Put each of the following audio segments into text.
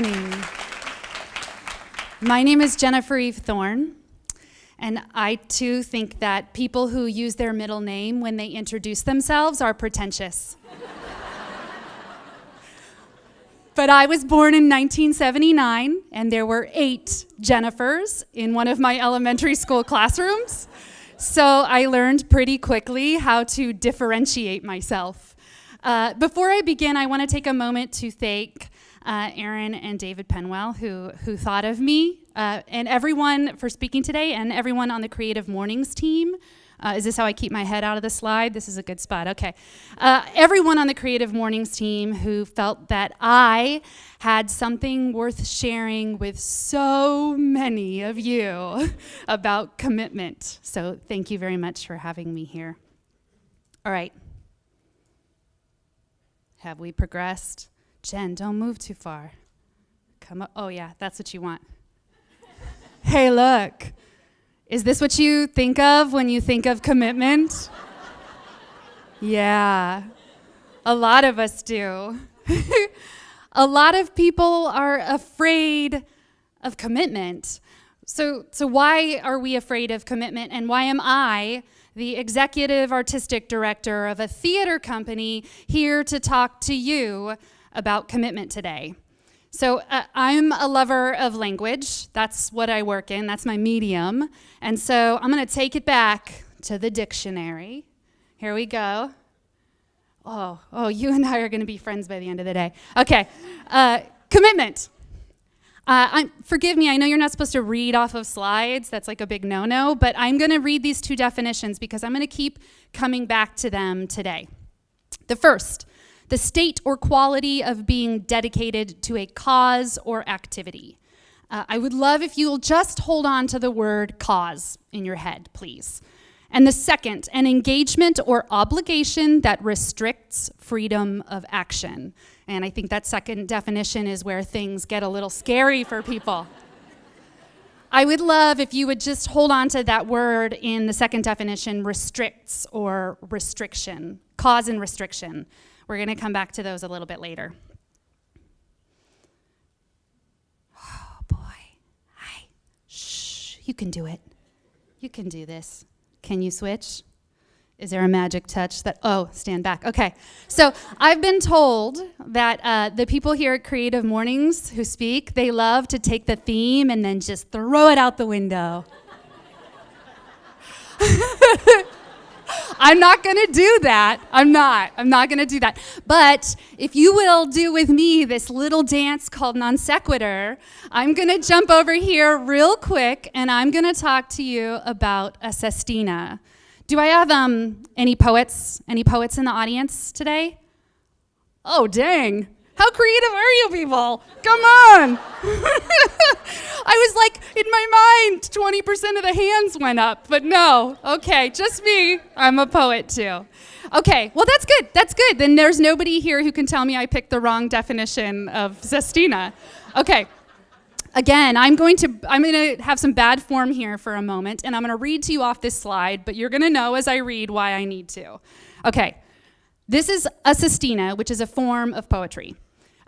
morning. My name is Jennifer Eve Thorn, and I too think that people who use their middle name when they introduce themselves are pretentious. But I was born in 1979, and there were 8 Jennifers in one of my elementary school classrooms. So I learned pretty quickly how to differentiate myself. Before I begin, I want to take a moment to thank Aaron and David Penwell, who thought of me, and everyone for speaking today, and everyone on the CreativeMornings team. Is this how I keep my head out of the slide? This is a good spot, okay. Everyone on the CreativeMornings team who felt that I had something worth sharing with so many of you about commitment. So thank you very much for having me here. All right. Have we progressed? Jen, don't move too far. Come up. Oh yeah, that's what you want. Hey, look. Is this what you think of when you think of commitment? Yeah, a lot of us do. A lot of people are afraid of commitment. So why are we afraid of commitment, and why am I, the executive artistic director of a theater company, here to talk to you about commitment today? So I'm a lover of language. That's what I work in. That's my medium. And so I'm going to take it back to the dictionary. Here we go. Oh, you and I are going to be friends by the end of the day. Okay, commitment. Forgive me, I know you're not supposed to read off of slides. That's like a big no-no. But I'm going to read these 2 definitions because I'm going to keep coming back to them today. The first, the state or quality of being dedicated to a cause or activity. I would love if you'll just hold on to the word cause in your head, please. And the second, an engagement or obligation that restricts freedom of action. And I think that second definition is where things get a little scary for people. I would love if you would just hold on to that word in the second definition, restricts or restriction, cause and restriction. We're going to come back to those a little bit later. Oh, boy. Hi. Shh. You can do it. You can do this. Can you switch? Is there a magic touch that, stand back. Okay. So I've been told that the people here at Creative Mornings who speak, they love to take the theme and then just throw it out the window. I'm not going to do that. I'm not going to do that. But if you will do with me this little dance called non sequitur, I'm going to jump over here real quick, and I'm going to talk to you about a sestina. Do I have any poets? Any poets in the audience today? Oh, dang. How creative are you people? Come on. I was like, in my mind, 20% of the hands went up, but no. Okay, just me. I'm a poet too. Okay, well that's good. That's good. Then there's nobody here who can tell me I picked the wrong definition of sestina. Okay. Again, I'm going to have some bad form here for a moment, and I'm going to read to you off this slide, but you're going to know as I read why I need to. Okay. This is a sestina, which is a form of poetry.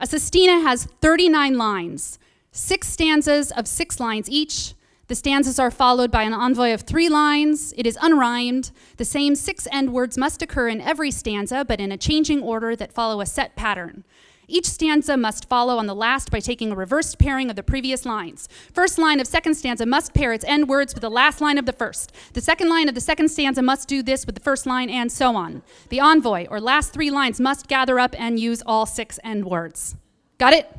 A sestina has 39 lines, 6 stanzas of 6 lines each. The stanzas are followed by an envoy of 3 lines. It is unrhymed. The same 6 end words must occur in every stanza, but in a changing order that follow a set pattern. Each stanza must follow on the last by taking a reversed pairing of the previous lines. First line of second stanza must pair its end words with the last line of the first. The second line of the second stanza must do this with the first line, and so on. The envoy, or last 3 lines, must gather up and use all 6 end words. Got it?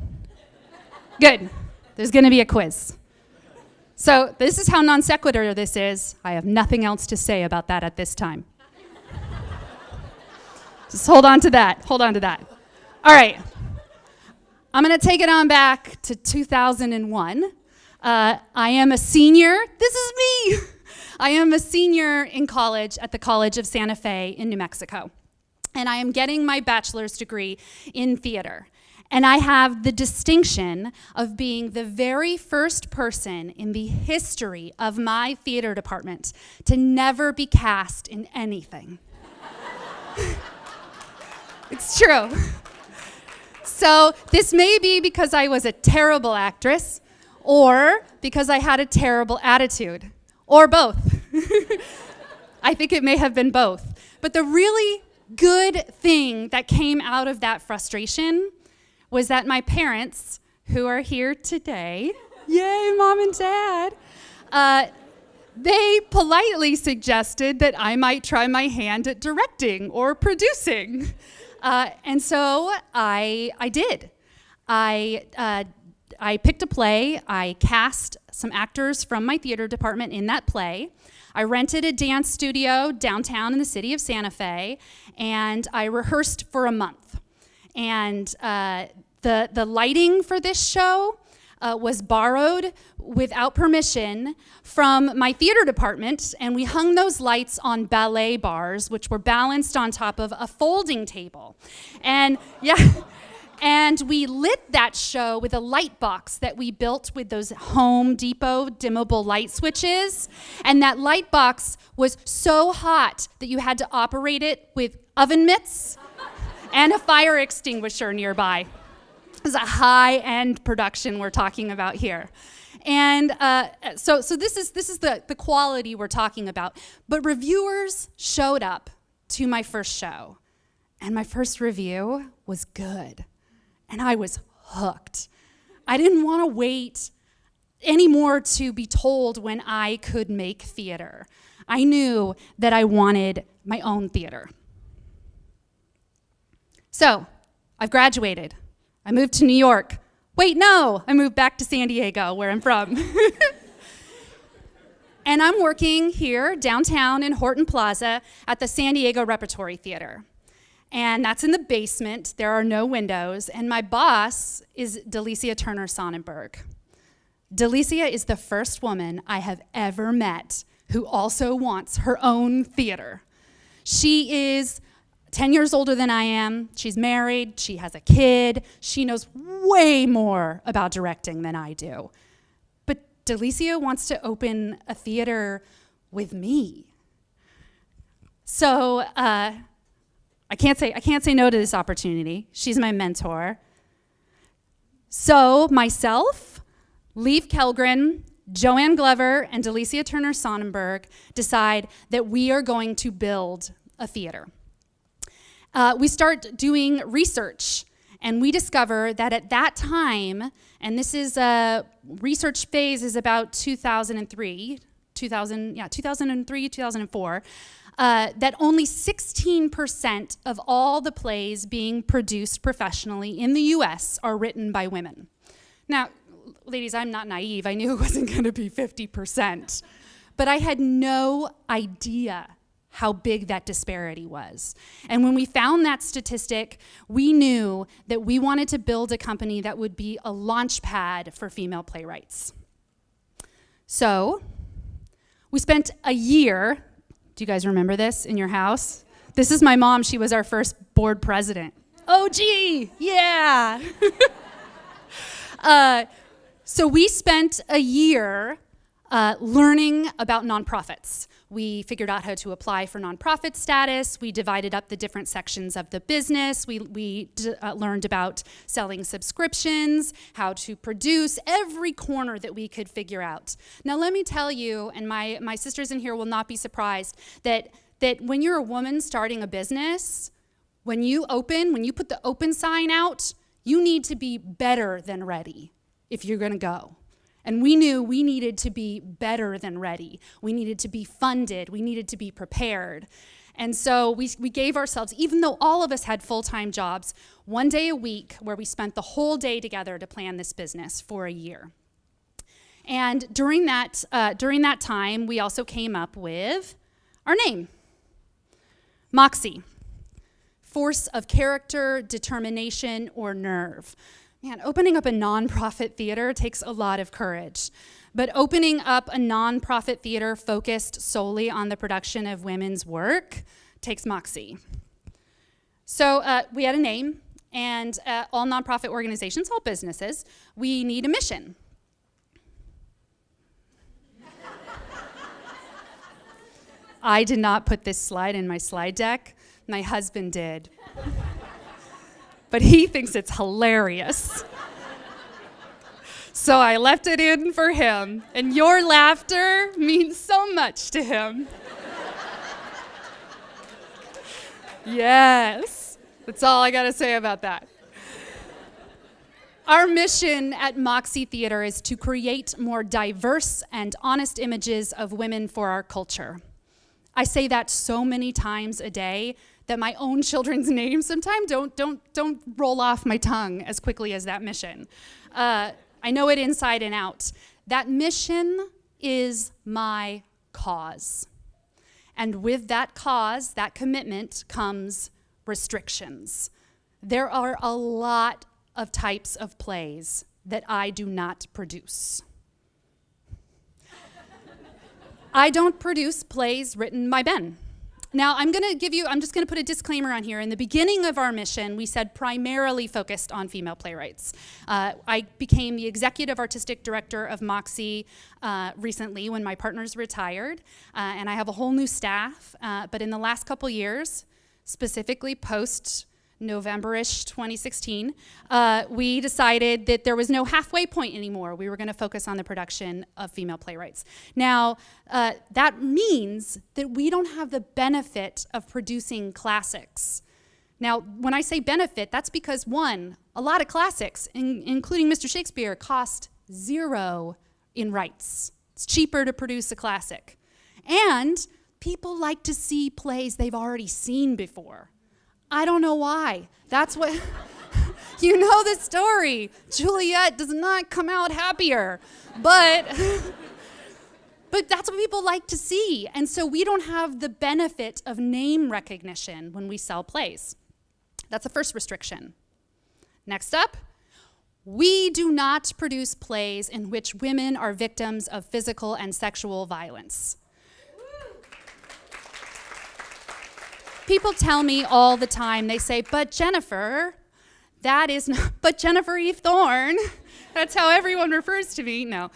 Good. There's going to be a quiz. So this is how non sequitur this is. I have nothing else to say about that at this time. Just hold on to that. Hold on to that. All right. I'm going to take it on back to 2001. I am a senior. This is me. I am a senior in college at the College of Santa Fe in New Mexico. And I am getting my bachelor's degree in theater. And I have the distinction of being the very first person in the history of my theater department to never be cast in anything. It's true. So this may be because I was a terrible actress, or because I had a terrible attitude, or both. I think it may have been both. But the really good thing that came out of that frustration was that my parents, who are here today, yay, Mom and Dad, they politely suggested that I might try my hand at directing or producing. And so I did. I picked a play. I cast some actors from my theater department in that play. I rented a dance studio downtown in the city of Santa Fe, and I rehearsed for a month. And the lighting for this show was borrowed without permission from my theater department, and we hung those lights on ballet bars, which were balanced on top of a folding table. And and we lit that show with a light box that we built with those Home Depot dimmable light switches. And that light box was so hot that you had to operate it with oven mitts and a fire extinguisher nearby. It was a high-end production we're talking about here. And so this is the quality we're talking about. But reviewers showed up to my first show, and my first review was good. And I was hooked. I didn't want to wait anymore to be told when I could make theater. I knew that I wanted my own theater. So I've graduated. I moved to New York. Wait, no, I moved back to San Diego, where I'm from. And I'm working here downtown in Horton Plaza at the San Diego Repertory Theater. And that's in the basement. There are no windows. And my boss is Delicia Turner Sonnenberg. Delicia is the first woman I have ever met who also wants her own theater. She is 10 years older than I am. She's married. She has a kid. She knows way more about directing than I do. But Delicia wants to open a theater with me. So, I can't say no to this opportunity. She's my mentor. So myself, Leif Kellgren, Joanne Glover, and Delicia Turner Sonnenberg decide that we are going to build a theater. We start doing research, and we discover that at that time, and this is research phase is about 2003, 2004, that only 16% of all the plays being produced professionally in the US are written by women. Now, ladies, I'm not naive. I knew it wasn't going to be 50%. But I had no idea how big that disparity was. And when we found that statistic, we knew that we wanted to build a company that would be a launch pad for female playwrights. So we spent a year. Do you guys remember this in your house? This is my mom. She was our first board president. Oh, gee, yeah. So we spent a year learning about nonprofits. We figured out how to apply for nonprofit status. We divided up the different sections of the business. We learned about selling subscriptions, how to produce, every corner that we could figure out. Now let me tell you, and my sisters in here will not be surprised, that when you're a woman starting a business, when you put the open sign out, you need to be better than ready if you're gonna go. And we knew we needed to be better than ready. We needed to be funded. We needed to be prepared. And so we gave ourselves, even though all of us had full-time jobs, one day a week where we spent the whole day together to plan this business for a year. And during that time, we also came up with our name, Moxie, force of character, determination, or nerve. Man, opening up a nonprofit theater takes a lot of courage. But opening up a nonprofit theater focused solely on the production of women's work takes Moxie. So we had a name, and all nonprofit organizations, all businesses, we need a mission. I did not put this slide in my slide deck. My husband did. but he thinks it's hilarious. So I left it in for him, and your laughter means so much to him. Yes, that's all I gotta say about that. Our mission at Moxie Theater is to create more diverse and honest images of women for our culture. I say that so many times a day that my own children's names sometimes don't roll off my tongue as quickly as that mission. I know it inside and out. That mission is my cause. And with that cause, that commitment, comes restrictions. There are a lot of types of plays that I do not produce. I don't produce plays written by men. Now, I'm just gonna put a disclaimer on here. In the beginning of our mission, we said primarily focused on female playwrights. I became the executive artistic director of Moxie recently when my partners retired, and I have a whole new staff. But in the last couple years, specifically post November-ish 2016, we decided that there was no halfway point anymore. We were going to focus on the production of female playwrights. Now, that means that we don't have the benefit of producing classics. Now, when I say benefit, that's because, one, a lot of classics, including Mr. Shakespeare, cost $0 in rights. It's cheaper to produce a classic. And people like to see plays they've already seen before. I don't know why. That's what, you know the story. Juliet does not come out happier, but that's what people like to see. And so we don't have the benefit of name recognition when we sell plays. That's the first restriction. Next up, we do not produce plays in which women are victims of physical and sexual violence. People tell me all the time, they say, but Jennifer, but Jennifer Eve Thorn, that's how everyone refers to me. No.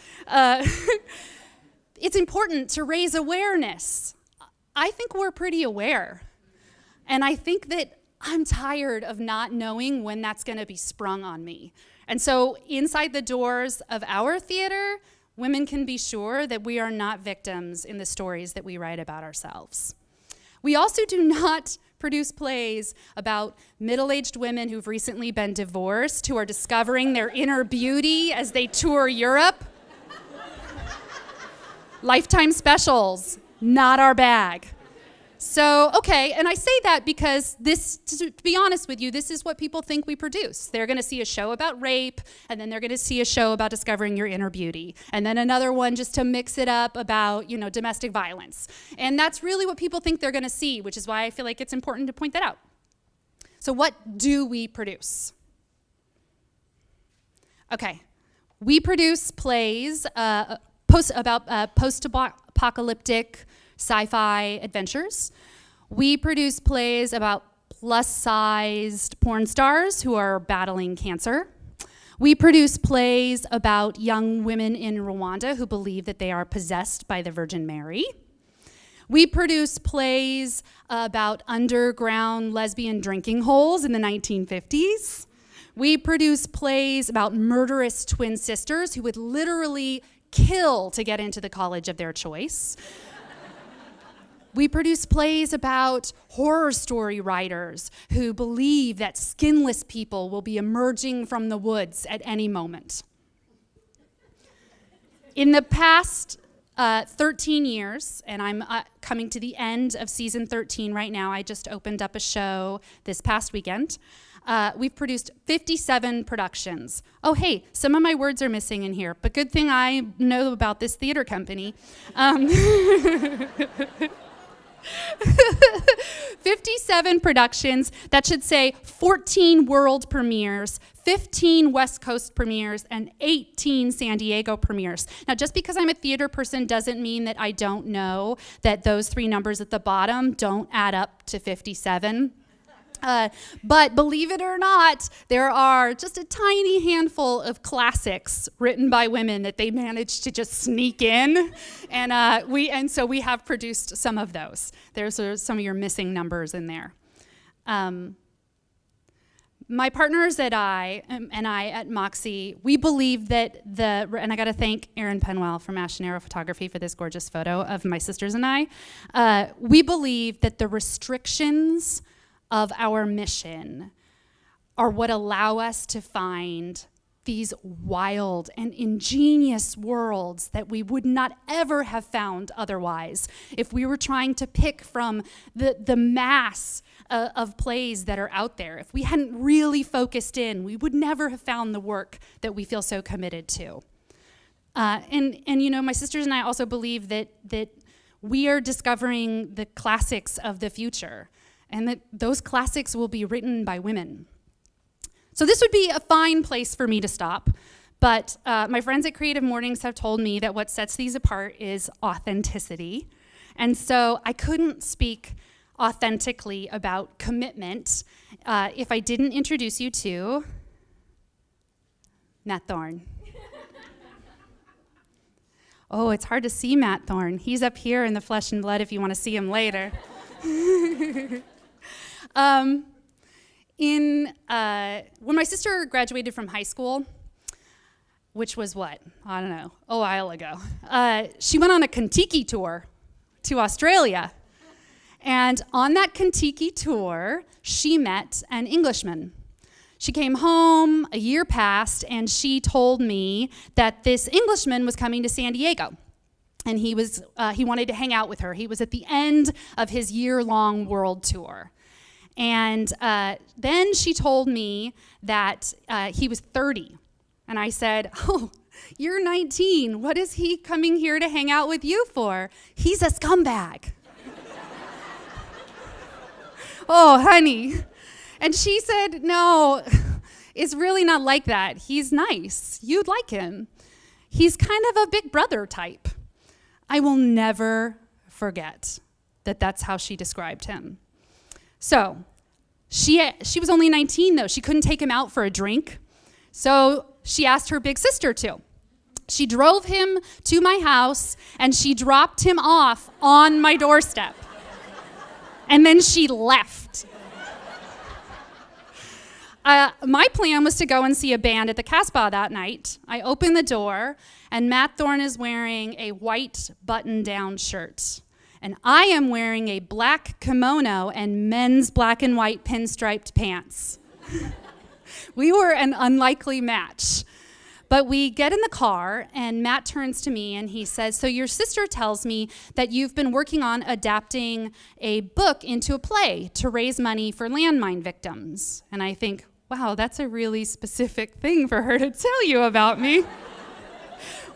It's important to raise awareness. I think we're pretty aware. And I think that I'm tired of not knowing when that's gonna be sprung on me. And so inside the doors of our theater, women can be sure that we are not victims in the stories that we write about ourselves. We also do not produce plays about middle-aged women who've recently been divorced, who are discovering their inner beauty as they tour Europe. Lifetime specials, not our bag. So, okay, and I say that because this, to be honest with you, this is what people think we produce. They're gonna see a show about rape, and then they're gonna see a show about discovering your inner beauty, and then another one just to mix it up about, domestic violence. And that's really what people think they're gonna see, which is why I feel like it's important to point that out. So what do we produce? Okay, we produce plays about post-apocalyptic sci-fi adventures. We produce plays about plus-sized porn stars who are battling cancer. We produce plays about young women in Rwanda who believe that they are possessed by the Virgin Mary. We produce plays about underground lesbian drinking holes in the 1950s. We produce plays about murderous twin sisters who would literally kill to get into the college of their choice. We produce plays about horror story writers who believe that skinless people will be emerging from the woods at any moment. In the past 13 years, and I'm coming to the end of season 13 right now, I just opened up a show this past weekend. We've produced 57 productions. Oh, hey, some of my words are missing in here, but good thing I know about this theater company. 57 productions, that should say 14 world premieres, 15 West Coast premieres, and 18 San Diego premieres. Now, just because I'm a theater person doesn't mean that I don't know that those three numbers at the bottom don't add up to 57. But believe it or not, there are just a tiny handful of classics written by women that they managed to just sneak in, and so we have produced some of those. There's some of your missing numbers in there. My partners and I at Moxie, we believe that and I got to thank Erin Penwell from Ash and Arrow Photography for this gorgeous photo of my sisters and I. We believe that the restrictions of our mission are what allow us to find these wild and ingenious worlds that we would not ever have found otherwise if we were trying to pick from the mass of plays that are out there. If we hadn't really focused in, we would never have found the work that we feel so committed to. And you know, my sisters and I also believe that we are discovering the classics of the future, and that those classics will be written by women. So this would be a fine place for me to stop, but my friends at CreativeMornings have told me that what sets these apart is authenticity. And so I couldn't speak authentically about commitment if I didn't introduce you to Matt Thorn. Oh, it's hard to see Matt Thorn. He's up here in the flesh and blood if you want to see him later. When my sister graduated from high school, which was what? I don't know, a while ago, she went on a Kentucky tour to Australia. And on that Kentucky tour, she met an Englishman. She came home, a year passed, and she told me that this Englishman was coming to San Diego. And he wanted to hang out with her. He was at the end of his year-long world tour. And then she told me that he was 30. And I said, oh, you're 19. What is he coming here to hang out with you for? He's a scumbag. Oh, honey. And she said, no, it's really not like that. He's nice. You'd like him. He's kind of a big brother type. I will never forget that that's how she described him. So she was only 19, though. She couldn't take him out for a drink. So she asked her big sister to. She drove him to my house, and she dropped him off on my doorstep. And then she left. My plan was to go and see a band at the Casbah that night. I opened the door, and Matt Thorn is wearing a white button-down shirt. And I am wearing a black kimono and men's black and white pinstriped pants. We were an unlikely match. But we get in the car, and Matt turns to me, and he says, so your sister tells me that you've been working on adapting a book into a play to raise money for landmine victims. And I think, wow, that's a really specific thing for her to tell you about me.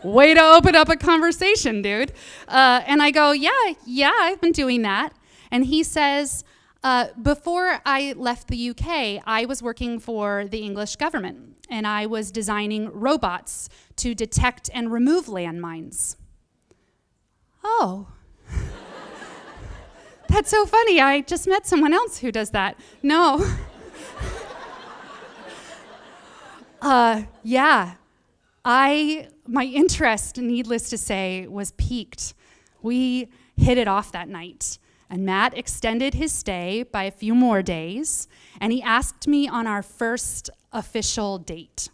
Way to open up a conversation, dude. And I go, yeah, I've been doing that. And he says, before I left the UK, I was working for the English government, and I was designing robots to detect and remove landmines. Oh. That's so funny. I just met someone else who does that. No. Yeah. My interest, needless to say, was piqued. We hit it off that night. And Matt extended his stay by a few more days, and he asked me on our first official date.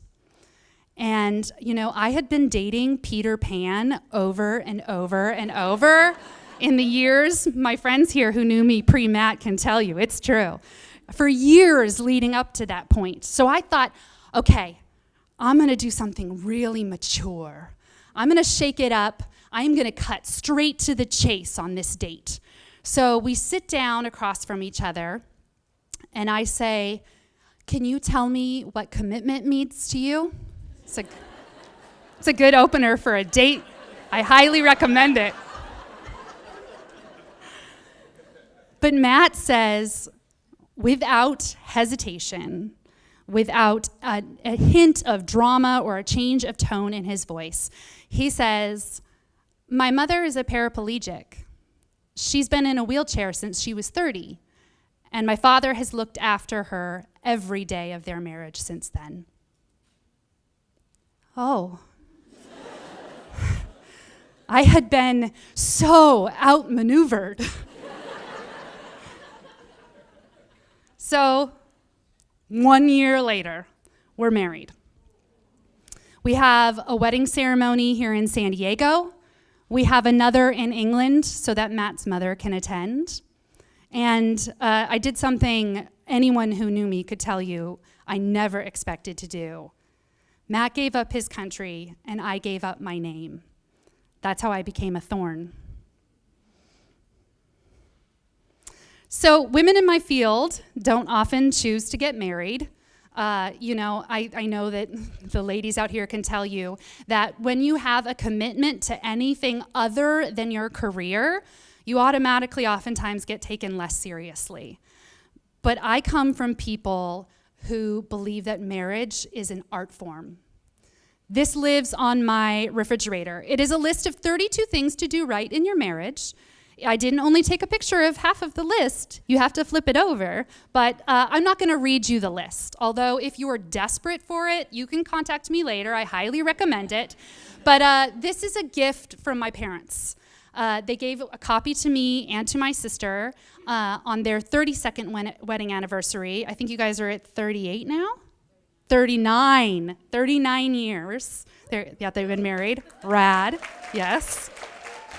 And, you know, I had been dating Peter Pan over and over and over in the years. My friends here who knew me pre-Matt can tell you it's true. For years leading up to that point. So I thought, okay, I'm going to do something really mature. I'm going to shake it up. I'm going to cut straight to the chase on this date. So we sit down across from each other, and I say, can you tell me what commitment means to you? It's a good opener for a date. I highly recommend it. But Matt says, without hesitation, without a hint of drama or a change of tone in his voice, he says, my mother is a paraplegic. She's been in a wheelchair since she was 30, and my father has looked after her every day of their marriage since then. Oh. I had been so outmaneuvered. So 1 year later, we're married. We have a wedding ceremony here in San Diego. We have another in England so that Matt's mother can attend. And I did something anyone who knew me could tell you I never expected to do. Matt gave up his country, and I gave up my name. That's how I became a Thorn. So women in my field don't often choose to get married. I know that the ladies out here can tell you that when you have a commitment to anything other than your career, you automatically oftentimes get taken less seriously. But I come from people who believe that marriage is an art form. This lives on my refrigerator. It is a list of 32 things to do right in your marriage. I didn't only take a picture of half of the list. You have to flip it over. But I'm not going to read you the list. Although if you are desperate for it, you can contact me later. I highly recommend it. But this is a gift from my parents. They gave a copy to me and to my sister on their 32nd wedding anniversary. I think you guys are at 38 now? 39 years. They've been married. Rad. Yes.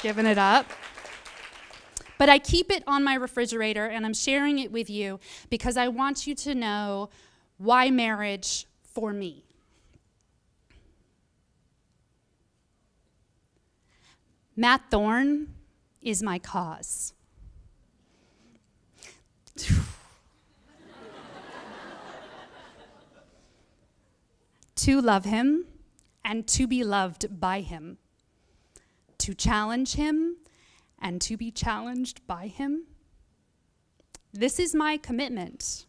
Giving it up. But I keep it on my refrigerator, and I'm sharing it with you because I want you to know why marriage for me. Matt Thorn is my cause. To love him and to be loved by him. To challenge him and to be challenged by him. This is my commitment.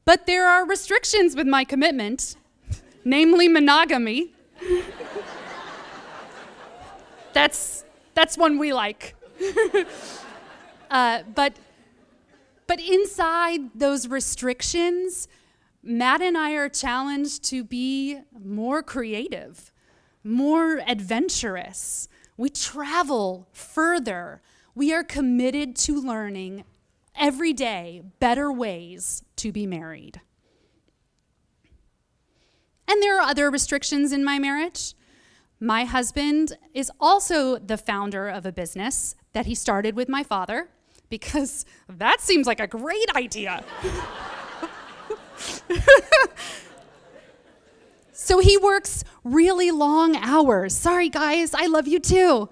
But there are restrictions with my commitment, namely monogamy. That's one we like. But inside those restrictions, Matt and I are challenged to be more creative, more adventurous. We travel further. We are committed to learning every day better ways to be married. And there are other restrictions in my marriage. My husband is also the founder of a business that he started with my father, because that seems like a great idea. So he works really long hours. Sorry, guys, I love you too.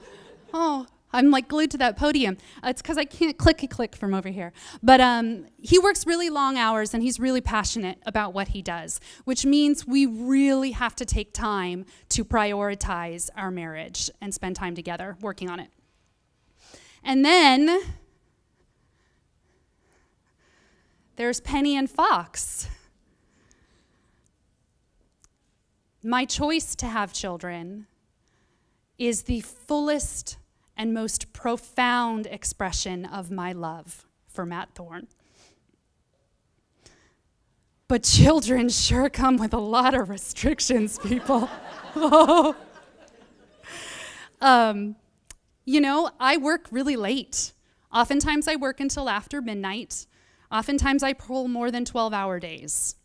Oh, I'm like glued to that podium. It's because I can't click from over here. But he works really long hours, and he's really passionate about what he does, which means we really have to take time to prioritize our marriage and spend time together working on it. And then there's Penny and Fox. My choice to have children is the fullest and most profound expression of my love for Matt Thorn. But children sure come with a lot of restrictions, people. I work really late. Oftentimes I work until after midnight. Oftentimes I pull more than 12-hour days.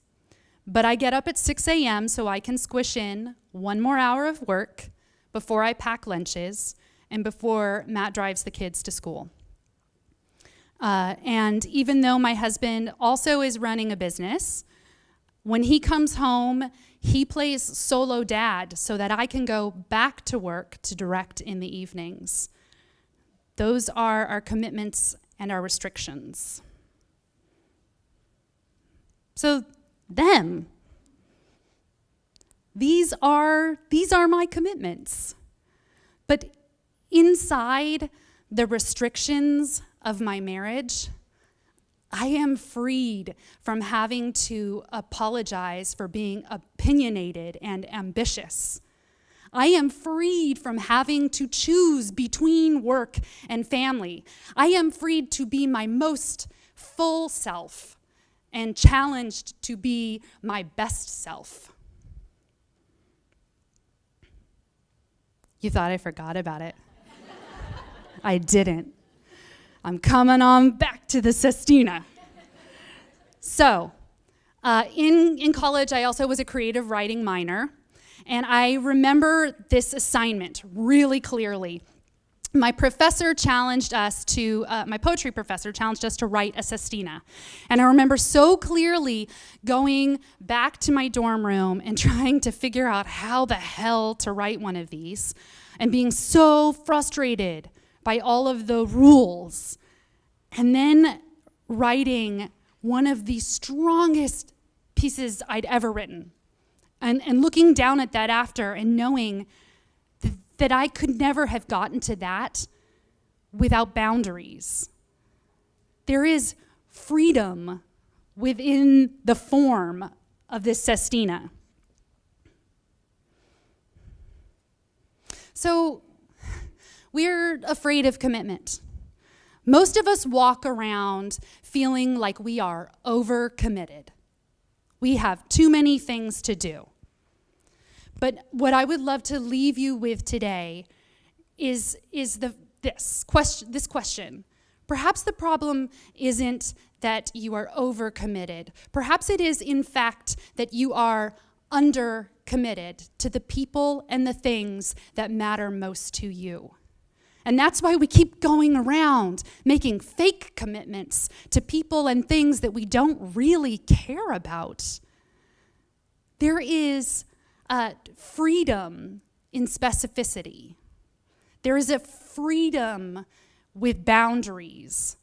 But I get up at 6 a.m. so I can squish in one more hour of work before I pack lunches and before Matt drives the kids to school. And even though my husband also is running a business, when he comes home, he plays solo dad so that I can go back to work to direct in the evenings. Those are our commitments and our restrictions. So these are my commitments. But inside the restrictions of my marriage, I am freed from having to apologize for being opinionated and ambitious. I am freed from having to choose between work and family. I am freed to be my most full self and challenged to be my best self. You thought I forgot about it. I didn't. I'm coming on back to the sestina. So, in college, I also was a creative writing minor, and I remember this assignment really clearly. My professor challenged us to, my poetry professor challenged us to write a sestina. And I remember so clearly going back to my dorm room and trying to figure out how the hell to write one of these, and being so frustrated by all of the rules. And then writing one of the strongest pieces I'd ever written. And looking down at that after and knowing that I could never have gotten to that without boundaries. There is freedom within the form of this sestina. So we're afraid of commitment. Most of us walk around feeling like we are overcommitted. We have too many things to do. But what I would love to leave you with today is this question. Perhaps the problem isn't that you are overcommitted. Perhaps it is, in fact, that you are undercommitted to the people and the things that matter most to you. And that's why we keep going around making fake commitments to people and things that we don't really care about. There is freedom in specificity. There is a freedom with boundaries.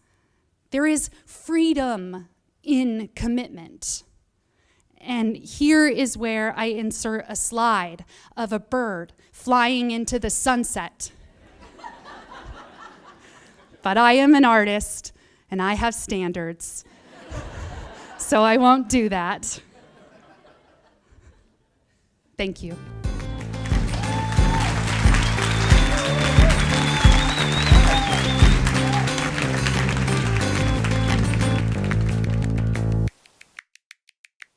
There is freedom in commitment. And here is where I insert a slide of a bird flying into the sunset. But I am an artist, and I have standards, so I won't do that. Thank you.